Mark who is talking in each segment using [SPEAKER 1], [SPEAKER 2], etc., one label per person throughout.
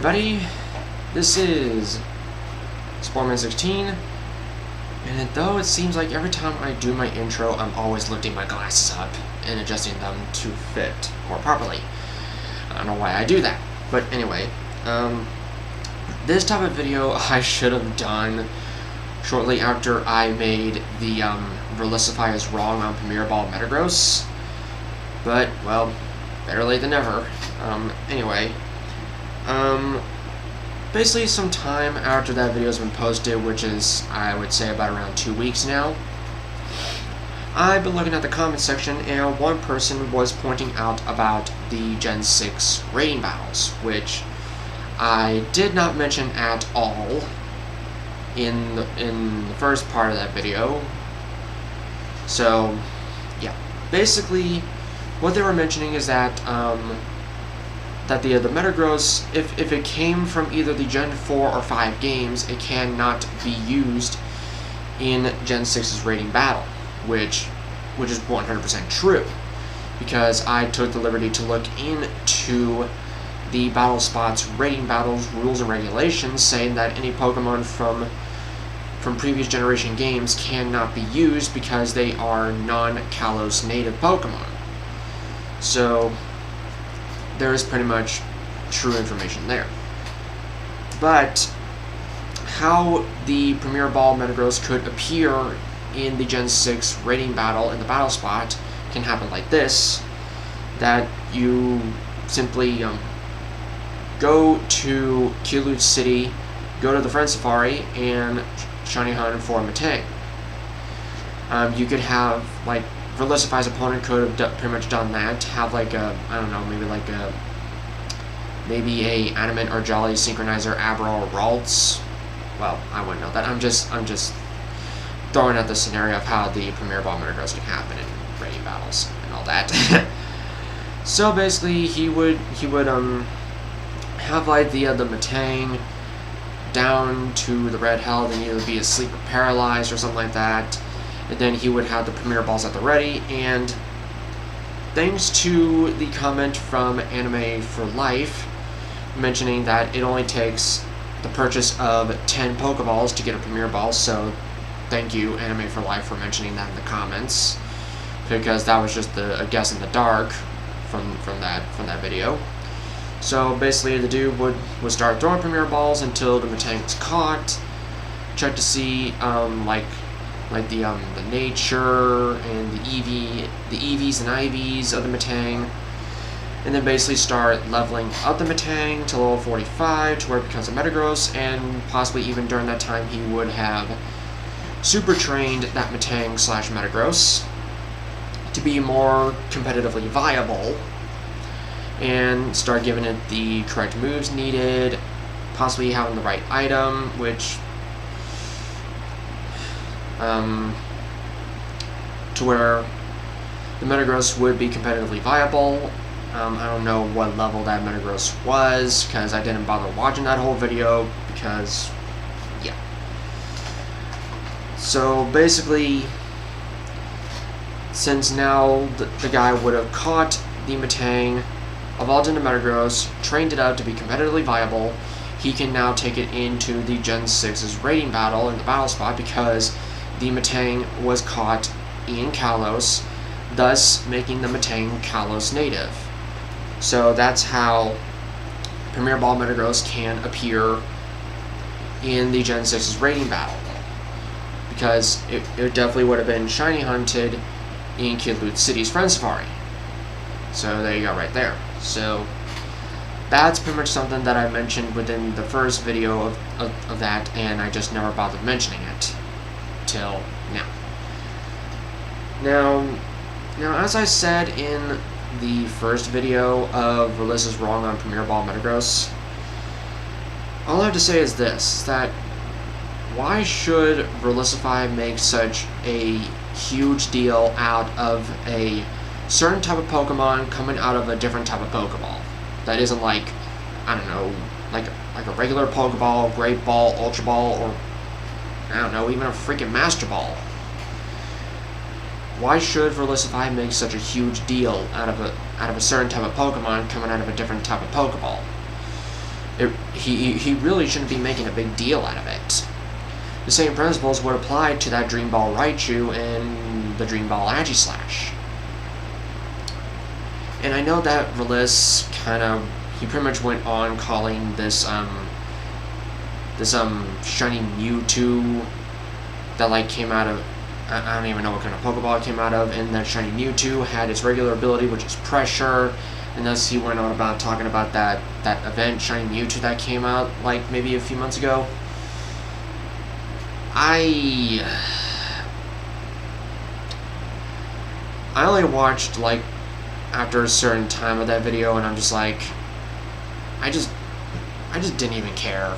[SPEAKER 1] everybody, this is Sportman16, and though it seems like every time I do my intro, I'm always lifting my glasses up and adjusting them to fit more properly. I don't know why I do that, but anyway, this type of video I should have done shortly after I made the Verlisify is wrong on Premiere Ball Metagross, but, well, better late than never. Anyway, basically some time after that video has been posted, which is, I would say, about around 2 weeks now, I've been looking at the comment section, and one person was pointing out about the Gen 6 rating battles, which I did not mention at all in the first part of that video. So, yeah, basically, what they were mentioning is that that the Metagross, if it came from either the Gen 4 or 5 games, it cannot be used in Gen 6's rating battle, which is 100% true, because I took the liberty to look into the Battle Spot's rating battles rules and regulations, saying that any Pokemon from previous generation games cannot be used because they are non-Kalos native Pokemon. So there is pretty much true information there. But how the Premiere Ball Metagross could appear in the Gen 6 rating battle in the Battle Spot can happen like this: that you simply go to Keelute City, go to the Friend Safari, and Shiny Hunt for Metang. You could have, like, Verlisify's opponent could have pretty much done that, have like a, I don't know, maybe a Animate or Jolly Synchronizer Abra or Ralts. Well, I wouldn't know that. I'm just throwing out the scenario of how the Premiere Ball Metagross can happen in rating battles and all that. So basically, he would have like the Metang down to the red health and either be asleep or paralyzed or something like that. And then he would have the Premiere Balls at the ready, and thanks to the comment from Anime for Life mentioning that it only takes the purchase of 10 Pokeballs to get a Premiere Ball, so thank you, Anime for Life, for mentioning that in the comments, because that was just a guess in the dark from that video. So basically, the dude would start throwing Premiere Balls until the Metang was caught, check to see like the nature and the EVs and IVs of the Metang, and then basically start leveling up the Metang to level 45 to where it becomes a Metagross, and possibly even during that time he would have super trained that Metang / Metagross to be more competitively viable, and start giving it the correct moves needed, possibly having the right item, which to where the Metagross would be competitively viable. I don't know what level that Metagross was, because I didn't bother watching that whole video, because, yeah. So basically, since now the guy would have caught the Metang, evolved into Metagross, trained it out to be competitively viable, he can now take it into the Gen 6's rating battle in the Battle Spot, because the Metang was caught in Kalos, thus making the Metang Kalos native. So that's how Premiere Ball Metagross can appear in the Gen 6's rating battle, because it definitely would have been shiny hunted in Keelute City's Friend Safari. So there you go, right there. So that's pretty much something that I mentioned within the first video of that, and I just never bothered mentioning it till now. Now, as I said in the first video of Verlis is wrong on Premiere Ball Metagross, all I have to say is this: that why should Verlisify make such a huge deal out of a certain type of Pokemon coming out of a different type of Pokeball that isn't, like, I don't know, like a regular Pokeball, Great Ball, Ultra Ball, or I don't know, even a freaking Master Ball? Why should Verlisify make such a huge deal out of a certain type of Pokemon coming out of a different type of Pokeball? he really shouldn't be making a big deal out of it. The same principles would apply to that Dream Ball Raichu and the Dream Ball Agislash. And I know that Verlis he pretty much went on calling this shiny Mewtwo that like came out of, I don't even know what kind of Pokeball it came out of, and that shiny Mewtwo had its regular ability, which is Pressure, and thus he went on about talking about that event, shiny Mewtwo, that came out like maybe a few months ago. I only watched like after a certain time of that video, and I'm just like, I just didn't even care.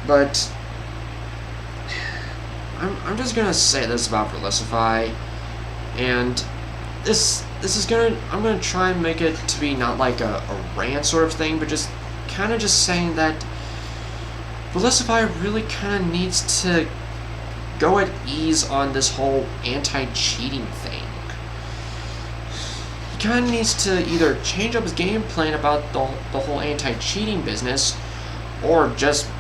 [SPEAKER 1] But I'm just gonna say this about Verlisify, and this is I'm gonna try and make it to be not like a rant sort of thing, but just kind of just saying that Verlisify really kind of needs to go at ease on this whole anti-cheating thing. He kind of needs to either change up his game plan about the whole anti-cheating business, or just,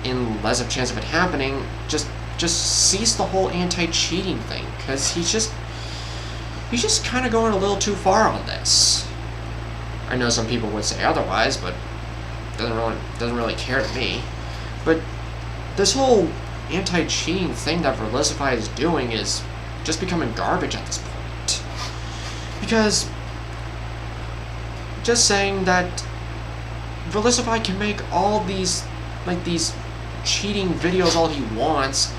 [SPEAKER 1] in less of a chance of it happening, just cease the whole anti-cheating thing, because he's just kind of going a little too far on this. I know some people would say otherwise, but doesn't really care to me. But this whole anti-cheating thing that Verlisify is doing is just becoming garbage at this point. Because just saying that Verlisify can make all these cheating videos all he wants,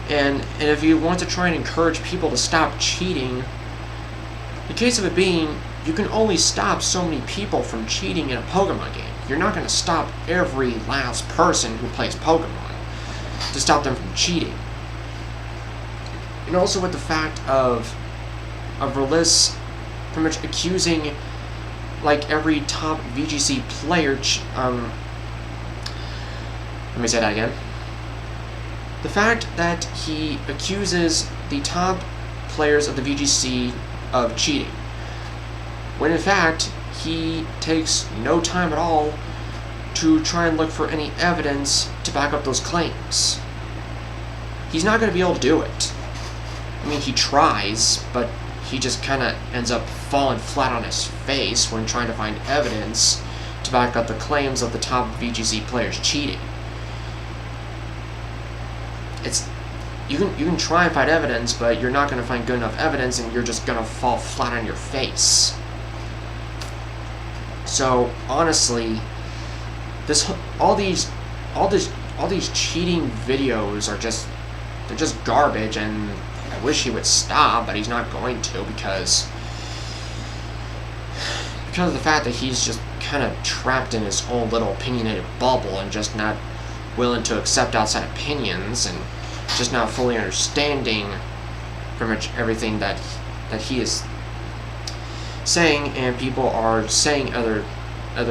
[SPEAKER 1] and if you want to try and encourage people to stop cheating, the case of it being, you can only stop so many people from cheating in a Pokemon game. You're not going to stop every last person who plays Pokemon to stop them from cheating. And also with the fact of Verlis pretty much accusing like every top VGC player, let me say that again. The fact that he accuses the top players of the VGC of cheating, when in fact he takes no time at all to try and look for any evidence to back up those claims. He's not going to be able to do it. I mean, he tries, but he just kind of ends up falling flat on his face when trying to find evidence to back up the claims of the top VGC players cheating. You can try and find evidence, but you're not going to find good enough evidence, and you're just going to fall flat on your face. So honestly, all these cheating videos are just garbage, and I wish he would stop, but he's not going to, because of the fact that he's just kind of trapped in his own little opinionated bubble and just not willing to accept outside opinions, and just not fully understanding pretty much everything that he is saying, and people are saying other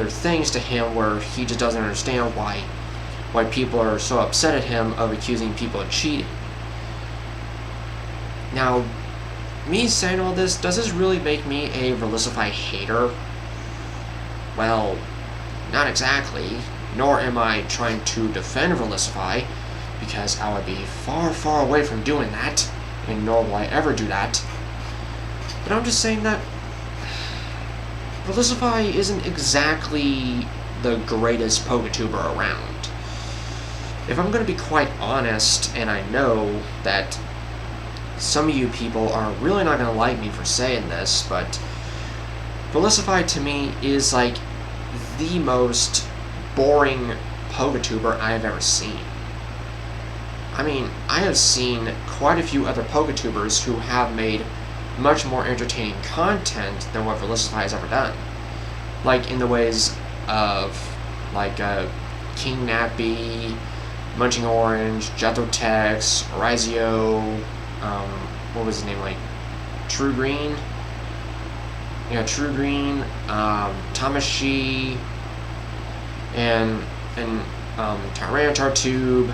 [SPEAKER 1] things to him where he just doesn't understand why people are so upset at him of accusing people of cheating. Now, me saying all this, does this really make me a Verlisify hater? Well, not exactly, nor am I trying to defend Verlisify, because I would be far, far away from doing that, and nor will I ever do that. But I'm just saying that Verlisify isn't exactly the greatest PokeTuber around. If I'm going to be quite honest, and I know that some of you people are really not going to like me for saying this, but Verlisify to me is like the most boring PokeTuber I have ever seen. I mean, I have seen quite a few other PokeTubers who have made much more entertaining content than what Verlisify has ever done. Like in the ways of like King Nappy, Munching Orange, Jethotex, Orizio, what was his name, like True Green? Yeah, True Green, Tamashi, and Tyranitar Tube.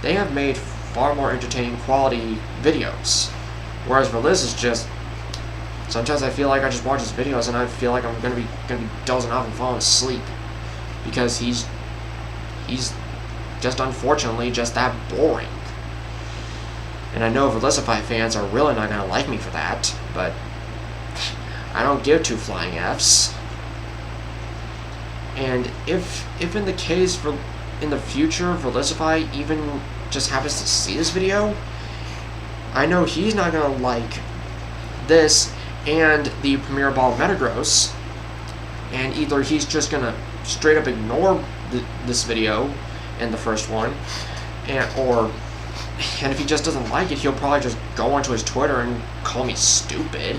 [SPEAKER 1] They have made far more entertaining quality videos. Whereas Verlis is just Sometimes I feel like I just watch his videos and I feel like I'm gonna be dozing off and falling asleep because he's just unfortunately just that boring. And I know Verlisify fans are really not gonna like me for that, but I don't give two flying Fs. And if in the case for in the future Verlisify even just happens to see this video, I know he's not gonna like this and the Premier Ball Metagross, and either he's just gonna straight up ignore this video and the first one, and if he just doesn't like it, he'll probably just go onto his Twitter and call me stupid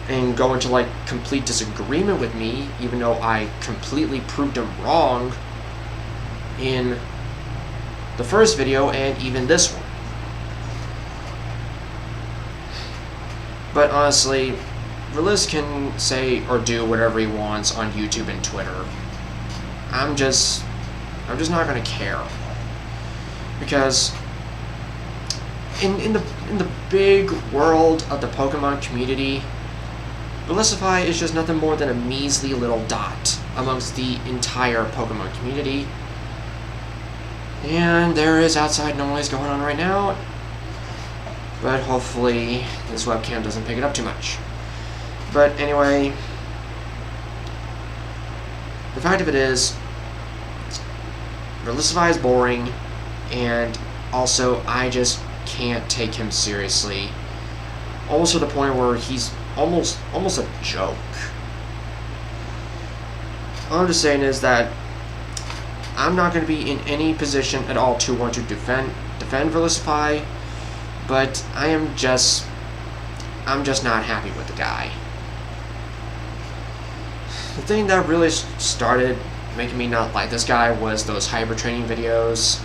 [SPEAKER 1] and go into like complete disagreement with me, even though I completely proved him wrong in the first video and even this one. But honestly, Verlis can say or do whatever he wants on YouTube and Twitter. I'm just not gonna care, because in the big world of the Pokemon community, Verlisify is just nothing more than a measly little dot amongst the entire Pokemon community. And there is outside noise going on right now, but hopefully this webcam doesn't pick it up too much. But anyway, the fact of it is, Verlisify is boring, and also I just can't take him seriously. Almost to the point where he's almost a joke. All I'm just saying is that I'm not going to be in any position at all to want to defend Verlisify, but I'm just not happy with the guy. The thing that really started making me not like this guy was those hybrid training videos.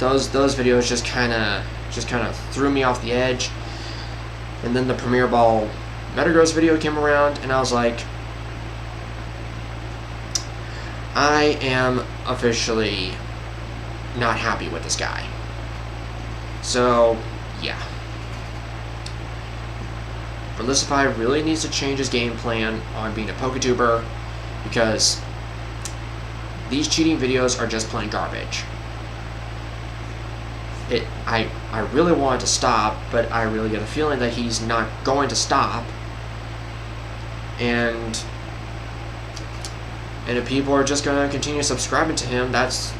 [SPEAKER 1] Those videos just kind of threw me off the edge. And then the Premier Ball Metagross video came around, and I was like, I am officially not happy with this guy. So, yeah. Verlisify really needs to change his game plan on being a PokeTuber, because these cheating videos are just plain garbage. I really want it to stop, but I really get a feeling that he's not going to stop. And if people are just gonna continue subscribing to him, that's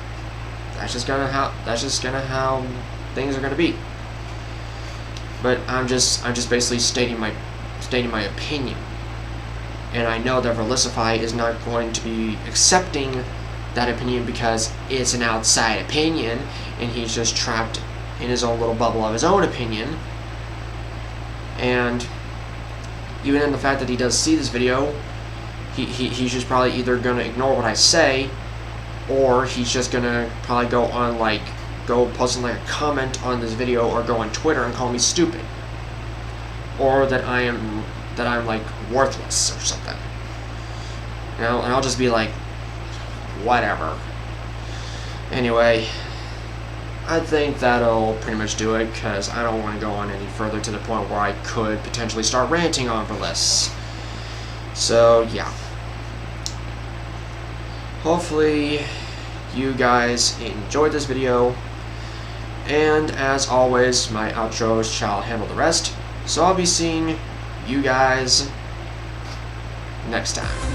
[SPEAKER 1] just how things are gonna be. But I'm just basically stating my opinion, and I know that Verlisify is not going to be accepting that opinion because it's an outside opinion, and he's just trapped in his own little bubble of his own opinion. And even in the fact that he does see this video, he's just probably either going to ignore what I say, or he's just going to probably go post like a comment on this video, or go on Twitter and call me stupid, or that I'm like worthless or something. And I'll just be like, whatever. Anyway, I think that'll pretty much do it, because I don't want to go on any further to the point where I could potentially start ranting on Verlis. So, yeah. Hopefully, you guys enjoyed this video. And as always, my outros shall handle the rest. So I'll be seeing you guys next time.